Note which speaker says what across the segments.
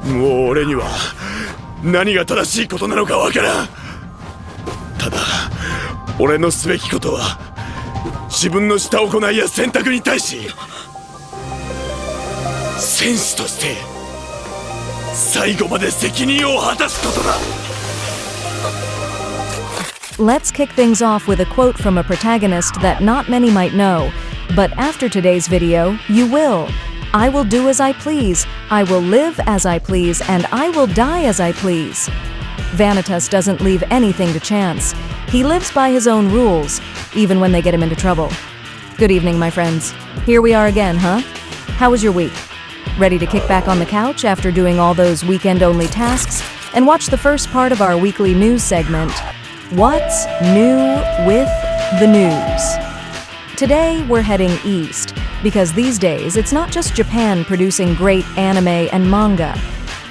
Speaker 1: もう俺には何が正しいことなのかわからん。ただ俺のすべきことは自分のした行いや選択に対し戦士として最後まで責任を果たすことだ。
Speaker 2: Let's kick things off with a quote from a protagonist that not many might know, but after today's video, you will. I will do as I please, I will live as I please, and I will die as I please. Vanitas doesn't leave anything to chance. He lives by his own rules, even when they get him into trouble. Good evening, my friends. Here we are again, huh? How was your week? Ready to kick back on the couch after doing all those weekend-only tasks and watch the first part of our weekly news segment, What's New with the News? Today, we're heading east, because these days, it's not just Japan producing great anime and manga.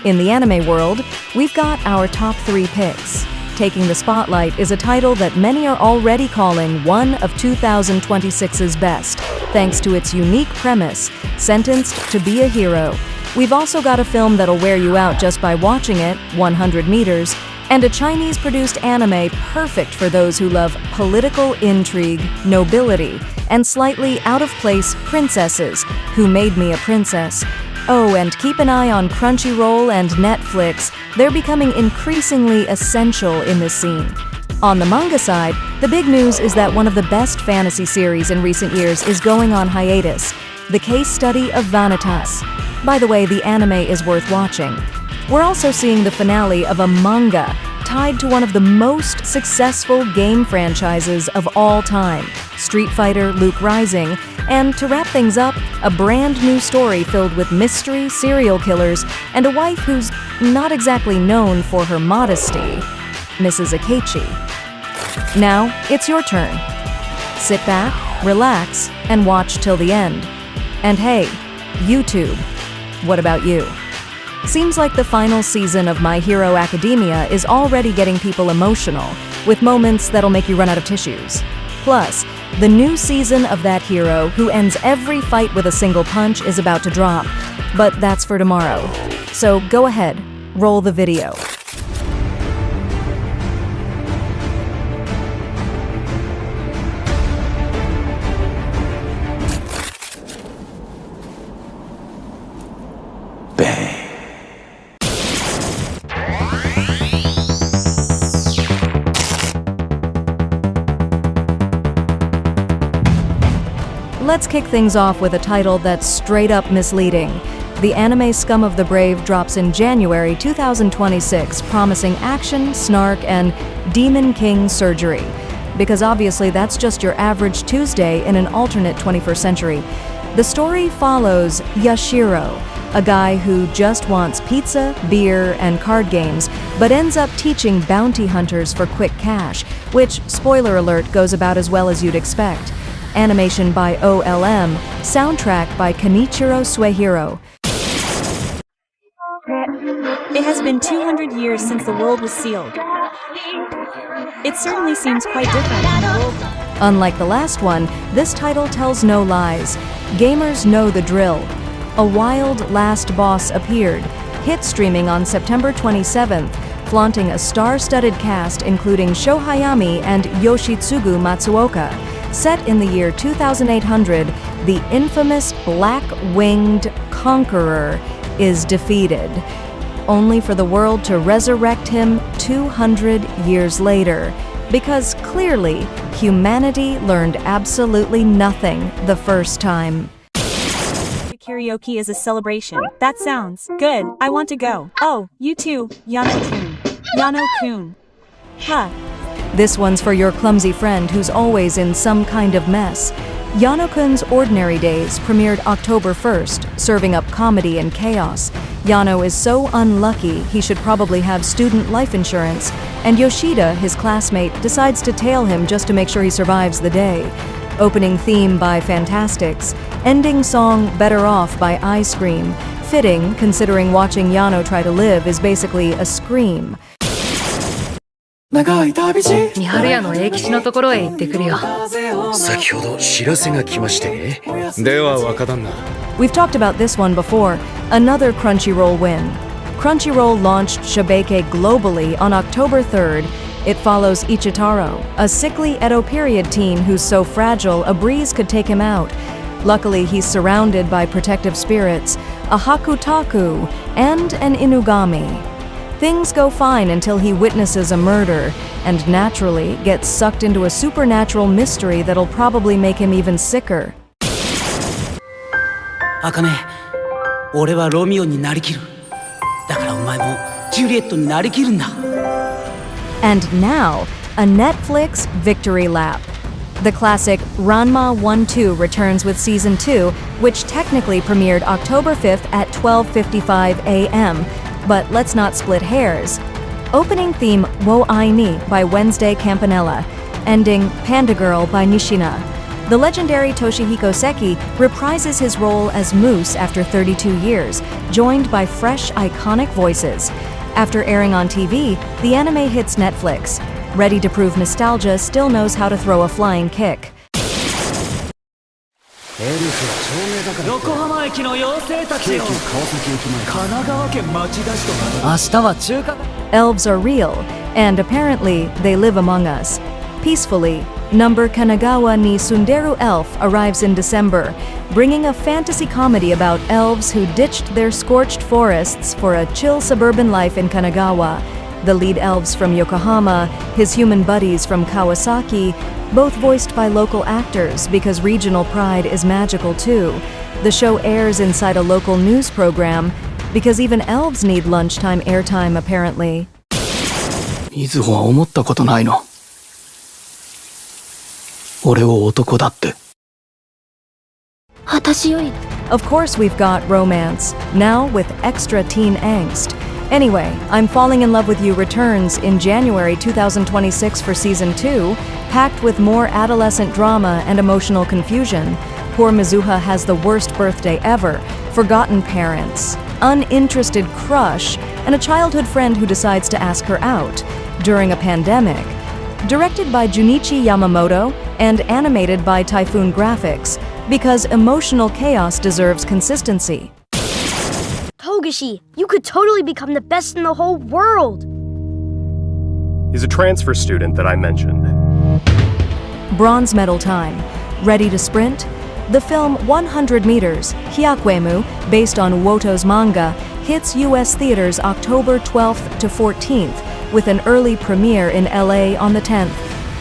Speaker 2: In the anime world, we've got our top 3 picks. Taking the spotlight is a title that many are already calling one of 2026's best, thanks to its unique premise, Sentenced to Be a Hero. We've also got a film that'll wear you out just by watching it, 100 meters, and a Chinese-produced anime perfect for those who love political intrigue, nobility, and slightly out-of-place princesses, Who Made Me a Princess. Oh, and keep an eye on Crunchyroll and Netflix. They're becoming increasingly essential in this scene. On the manga side, the big news is that one of the best fantasy series in recent years is going on hiatus, the case study of Vanitas. By the way, the anime is worth watching. We're also seeing the finale of a manga tied to one of the most successful game franchises of all time, Street Fighter Luke Rising, and to wrap things up, a brand new story filled with mystery, serial killers, and a wife who's not exactly known for her modesty, Mrs. Akechi. Now, it's your turn. Sit back, relax, and watch till the end. And hey, YouTube, what about you? Seems like the final season of My Hero Academia is already getting people emotional, with moments that'll make you run out of tissues. Plus, the new season of that hero who ends every fight with a single punch is about to drop, but that's for tomorrow. So go ahead, roll the video. Let's kick things off with a title that's straight up misleading. The anime Scum of the Brave drops in January 2026, promising action, snark, and Demon King surgery. Because obviously that's just your average Tuesday in an alternate 21st century. The story follows Yashiro, a guy who just wants pizza, beer, and card games, but ends up teaching bounty hunters for quick cash, which, spoiler alert, goes about as well as you'd expect. Animation by OLM, soundtrack by Kenichiro Suehiro.
Speaker 3: It has been 200 years since the world was sealed. It certainly seems quite different from the world.
Speaker 2: Unlike the last one, this title tells no lies. Gamers know the drill. A wild last boss appeared, hit streaming on September 27th, flaunting a star-studded cast including Sho Hayami and Yoshitsugu Matsuoka. Set in the year 2800, the infamous black-winged conqueror is defeated, only for the world to resurrect him 200 years later, because clearly humanity learned absolutely nothing the first time.
Speaker 3: Karaoke is a celebration. That sounds good. I want to go. Oh, you too, Yano-kun. Yano-kun. Huh.
Speaker 2: This one's for your clumsy friend who's always in some kind of mess. Yano-kun's Ordinary Days premiered October 1st, serving up comedy and chaos. Yano is so unlucky he should probably have student life insurance, and Yoshida, his classmate, decides to tail him just to make sure he survives the day. Opening theme by Fantastics, ending song Better Off by Ice Cream. Fitting, considering watching Yano try to live is basically a scream.
Speaker 4: 見張り屋の永吉のところへ行ってくるよ。先ほど知らせが来ましてね。では若旦那。
Speaker 2: We've talked about this one before, another Crunchyroll win. Crunchyroll launched Shobeke globally on October 3rd. It follows Ichitaro, a sickly Edo period teen who's so fragile a breeze could take him out. Luckily, he's surrounded by protective spirits, a Hakutaku, and an Inugami. Things go fine until he witnesses a murder, and naturally gets sucked into a supernatural mystery that'll probably make him even sicker.
Speaker 5: 茜、俺はロミオになりきる。だからお前もジュリエットになりきるんだ。
Speaker 2: And now, a Netflix victory lap. The classic Ranma 1-2 returns with Season 2, which technically premiered October 5th at 12:55 a.m. But let's not split hairs. Opening theme Wo Ai Ni by Wednesday Campanella. Ending Panda Girl by Nishina. The legendary Toshihiko Seki reprises his role as Moose after 32 years, joined by fresh, iconic voices. After airing on TV, the anime hits Netflix. Ready to prove nostalgia still knows how to throw a flying kick.
Speaker 5: 横浜駅の妖精たちよ。神奈川県町田市と明日は中華。
Speaker 2: Elves are real, and apparently they live among us. Peacefully, number Kanagawa ni Sunderu Elf arrives in December, bringing a fantasy comedy about elves who ditched their scorched forests for a chill suburban life in Kanagawa. The lead elves from Yokohama, his human buddies from Kawasaki, both voiced by local actors because regional pride is magical too. The show airs inside a local news program because even elves need lunchtime airtime apparently.
Speaker 6: みずほは思ったことないの。俺を男だって。
Speaker 7: 私より。
Speaker 2: Of course we've got romance, now with extra teen angst. Anyway, I'm Falling in Love with You returns in January 2026 for Season 2, packed with more adolescent drama and emotional confusion. Poor Mizuha has the worst birthday ever, forgotten parents, uninterested crush, and a childhood friend who decides to ask her out during a pandemic. Directed by Junichi Yamamoto and animated by Typhoon Graphics, because emotional chaos deserves consistency.
Speaker 7: Togashi, you could totally become the best in the whole world.
Speaker 8: He's a transfer student that I mentioned.
Speaker 2: Bronze medal time. Ready to sprint? The film 100 Meters, Hyakuemu, based on Woto's manga, hits U.S. theaters October 12th to 14th, with an early premiere in LA on the 10th.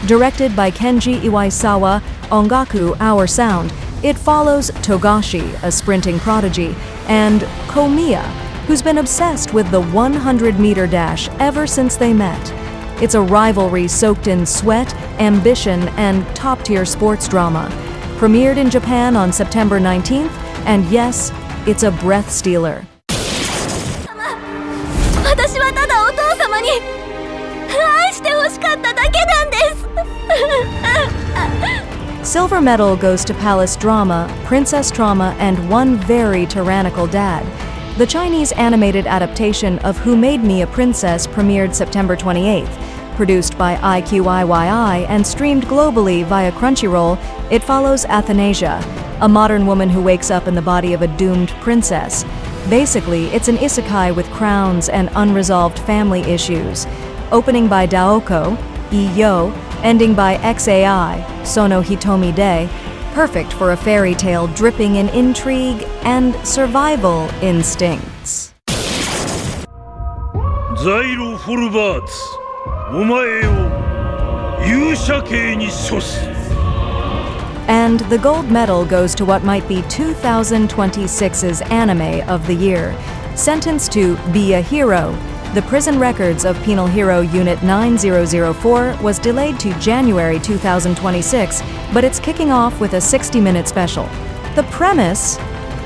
Speaker 2: Directed by Kenji Iwaisawa, Ongaku Our Sound, it follows Togashi, a sprinting prodigy, and Komiya, who's been obsessed with the 100-meter dash ever since they met. It's a rivalry soaked in sweat, ambition, and top-tier sports drama. Premiered in Japan on September 19th, and yes, it's a breath stealer.
Speaker 7: 私はただお父様に愛してほしかっただけなんです。
Speaker 2: Silver medal goes to Palace Drama, Princess Trauma, and one very tyrannical dad. The Chinese animated adaptation of Who Made Me a Princess premiered September 28th. Produced by IQIYI and streamed globally via Crunchyroll, it follows Athanasia, a modern woman who wakes up in the body of a doomed princess. Basically, it's an isekai with crowns and unresolved family issues. Opening by Daoko, Iyo, ending by XAI, Sono Hitomi De, perfect for a fairy tale dripping in intrigue and survival instincts.
Speaker 9: ザイロフォルバーツ、お前を勇者系に処す。
Speaker 2: And the gold medal goes to what might be 2026's anime of the year, Sentenced to Be a Hero. The prison records of Penal Hero Unit 9004 was delayed to January 2026, but it's kicking off with a 60-minute special. The premise,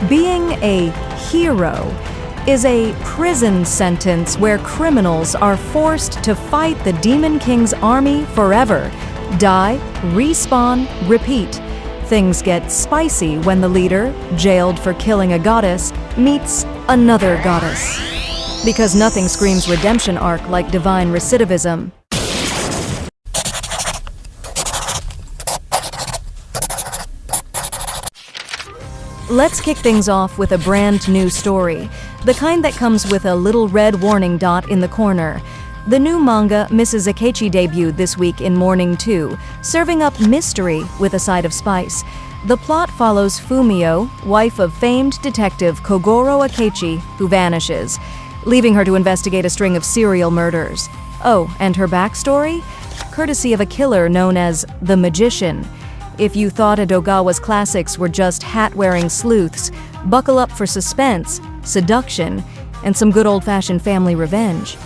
Speaker 2: being a hero, is a prison sentence where criminals are forced to fight the Demon King's army forever. Die, respawn, repeat. Things get spicy when the leader, jailed for killing a goddess, meets another goddess. Because nothing screams redemption arc like divine recidivism. Let's kick things off with a brand new story, the kind that comes with a little red warning dot in the corner. The new manga Mrs. Akechi debuted this week in Morning 2, serving up mystery with a side of spice. The plot follows Fumio, wife of famed detective Kogoro Akechi, who vanishes, leaving her to investigate a string of serial murders. Oh, and her backstory? Courtesy of a killer known as the Magician. If you thought Edogawa's classics were just hat-wearing sleuths, buckle up for suspense, seduction, and some good old-fashioned family revenge.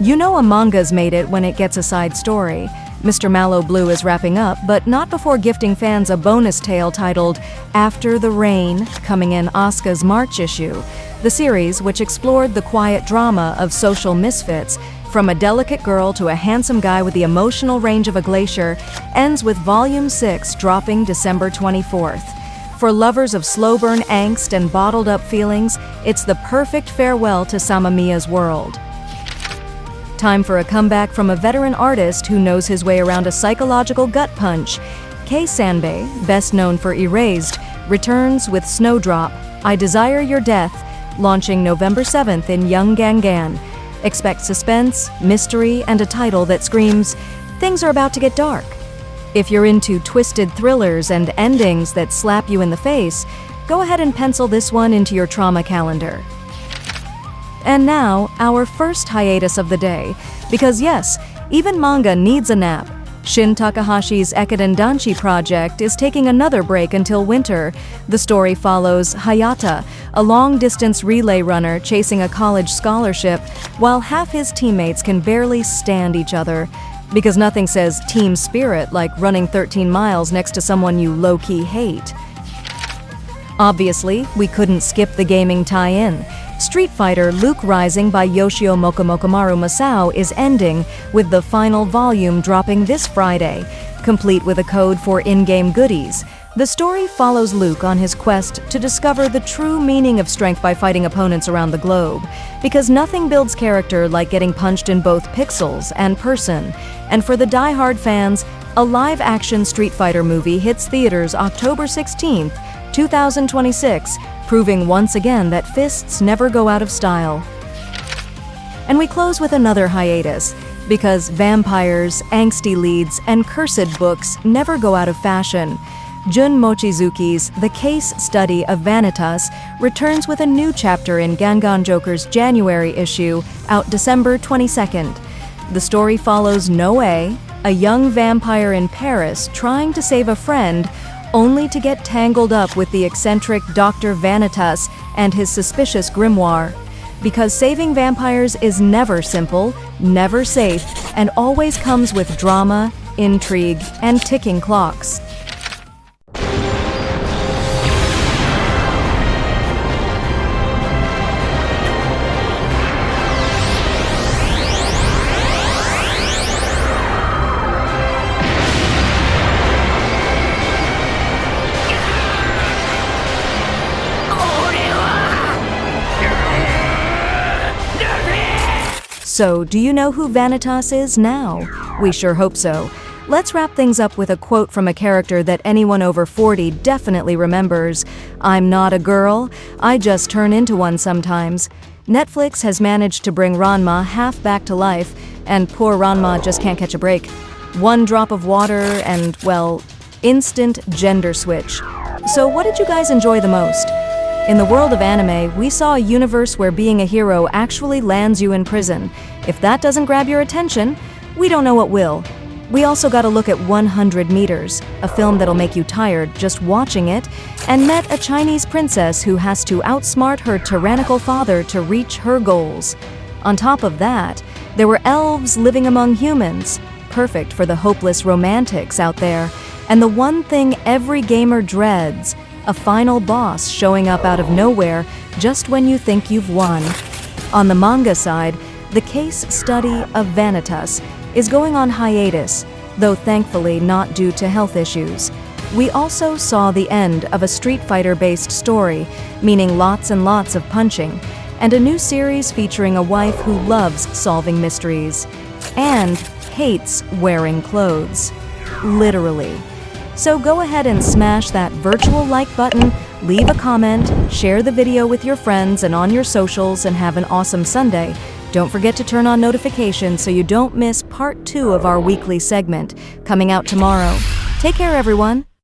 Speaker 2: You know a manga's made it when it gets a side story. Mr. Mallow Blue is wrapping up, but not before gifting fans a bonus tale titled After the Rain, coming in Asuka's March issue. The series, which explored the quiet drama of social misfits, from a delicate girl to a handsome guy with the emotional range of a glacier, ends with Volume 6 dropping December 24th. For lovers of slow burn angst and bottled-up feelings, it's the perfect farewell to Samamiya's world. Time for a comeback from a veteran artist who knows his way around a psychological gut punch. Kei Sanbei, best known for Erased, returns with Snowdrop, I Desire Your Death, launching November 7th in Young Gangan. Expect suspense, mystery, and a title that screams, things are about to get dark. If you're into twisted thrillers and endings that slap you in the face, go ahead and pencil this one into your trauma calendar. And now, our first hiatus of the day, because yes, even manga needs a nap. Shin Takahashi's Ekiden Danchi project is taking another break until winter. The story follows Hayata, a long-distance relay runner chasing a college scholarship, while half his teammates can barely stand each other. Because nothing says team spirit like running 13 miles next to someone you low-key hate. Obviously, we couldn't skip the gaming tie-in. Street Fighter Luke Rising by Yoshio Mokomokomaru Masao is ending, with the final volume dropping this Friday, complete with a code for in-game goodies. The story follows Luke on his quest to discover the true meaning of strength by fighting opponents around the globe, because nothing builds character like getting punched in both pixels and person. And for the die-hard fans, a live-action Street Fighter movie hits theaters October 16th, 2026, proving once again that fists never go out of style. And we close with another hiatus, because vampires, angsty leads, and cursed books never go out of fashion. Jun Mochizuki's The Case Study of Vanitas returns with a new chapter in Gangan Joker's January issue, out December 22nd. The story follows Noe, a young vampire in Paris trying to save a friend, only to get tangled up with the eccentric Dr. Vanitas and his suspicious grimoire. Because saving vampires is never simple, never safe, and always comes with drama, intrigue, and ticking clocks. So, do you know who Vanitas is now? We sure hope so. Let's wrap things up with a quote from a character that anyone over 40 definitely remembers. I'm not a girl, I just turn into one sometimes. Netflix has managed to bring Ranma half back to life, and poor Ranma just can't catch a break. One drop of water and, well, instant gender switch. So what did you guys enjoy the most? In the world of anime, we saw a universe where being a hero actually lands you in prison. If that doesn't grab your attention, we don't know what will. We also got a look at 100 Meters, a film that'll make you tired just watching it, and met a Chinese princess who has to outsmart her tyrannical father to reach her goals. On top of that, there were elves living among humans, perfect for the hopeless romantics out there, and the one thing every gamer dreads, a final boss showing up out of nowhere just when you think you've won. On the manga side, The Case Study of Vanitas is going on hiatus, though thankfully not due to health issues. We also saw the end of a Street Fighter-based story, meaning lots and lots of punching, and a new series featuring a wife who loves solving mysteries and hates wearing clothes. Literally. So go ahead and smash that virtual like button, leave a comment, share the video with your friends and on your socials, and have an awesome Sunday. Don't forget to turn on notifications so you don't miss part 2 of our weekly segment, coming out tomorrow. Take care, everyone.